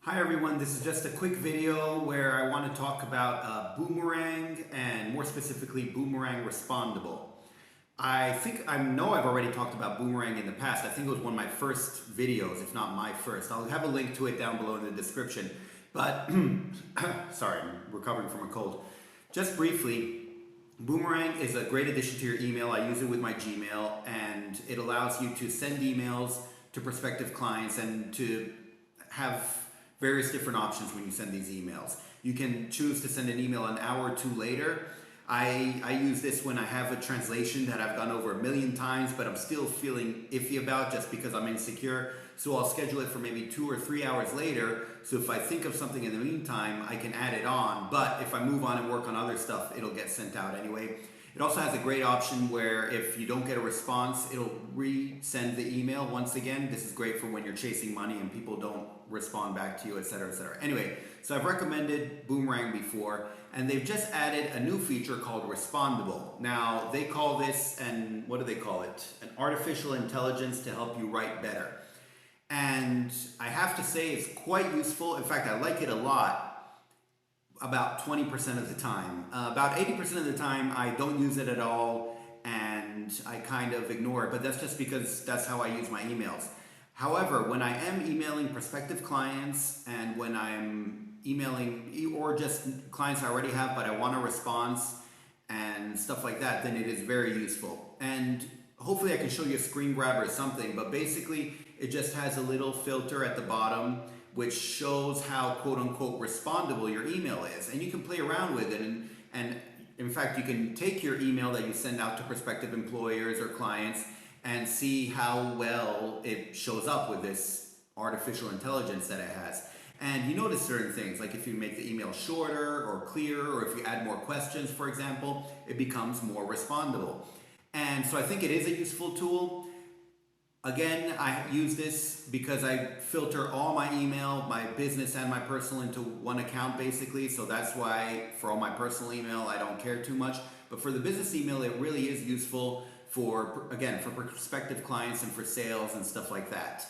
Hi everyone, this is just a quick video where I want to talk about Boomerang and more specifically Boomerang Respondable. I know I've already talked about Boomerang in the past. I think it was one of my first videos, if not my first. I'll have a link to it down below in the description. But, sorry, I'm recovering from a cold. Just briefly, Boomerang is a great addition to your email. I use it with my Gmail and it allows you to send emails to prospective clients and to have various different options when you send these emails. You can choose to send an email an hour or two later. I use this when I have a translation that I've done over 1 million times, but I'm still feeling iffy about just because I'm insecure. So I'll schedule it for maybe 2 or 3 hours later. So if I think of something in the meantime, I can add it on. But if I move on and work on other stuff, it'll get sent out anyway. It also has a great option where if you don't get a response, it'll resend the email once again. This is great for when you're chasing money and people don't respond back to you, etc., etc. Anyway, so I've recommended Boomerang before, and they've just added a new feature called Respondable. Now, they call this, and what do they call it? An artificial intelligence to help you write better. And I have to say it's quite useful. In fact, I like it a lot. About 20% of the time. About 80% of the time I don't use it at all and I kind of ignore it, but that's just because that's how I use my emails. However, when I am emailing prospective clients and when I'm emailing or just clients I already have but I want a response and stuff like that, then it is very useful. And hopefully I can show you a screen grab or something, but basically it just has a little filter at the bottom which shows how quote-unquote respondable your email is. And you can play around with it and in fact you can take your email that you send out to prospective employers or clients and see how well it shows up with this artificial intelligence that it has. And you notice certain things, like if you make the email shorter or clearer, or if you add more questions, for example, it becomes more respondable. And so I think it is a useful tool. Again, I use this because I filter all my email, my business and my personal into one account basically. So that's why for all my personal email, I don't care too much. But for the business email, it really is useful for, again, for prospective clients and for sales and stuff like that.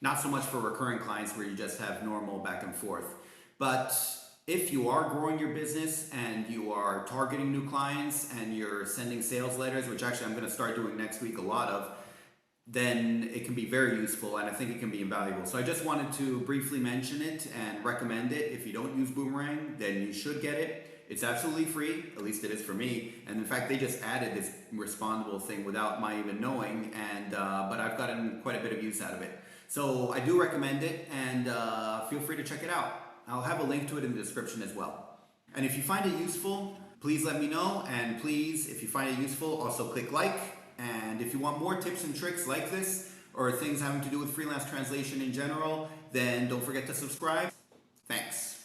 Not so much for recurring clients where you just have normal back and forth. But if you are growing your business and you are targeting new clients and you're sending sales letters, which actually I'm going to start doing next week a lot of, then it can be very useful and I think it can be invaluable. So I just wanted to briefly mention it and recommend it. If you don't use Boomerang, then you should get it. It's absolutely free, at least it is for me. And in fact, they just added this respondable thing without my even knowing, and but I've gotten quite a bit of use out of it. So I do recommend it, and feel free to check it out. I'll have a link to it in the description as well. And if you find it useful, please let me know. And please, if you find it useful, also click like. And if you want more tips and tricks like this, or things having to do with freelance translation in general, then don't forget to subscribe. Thanks.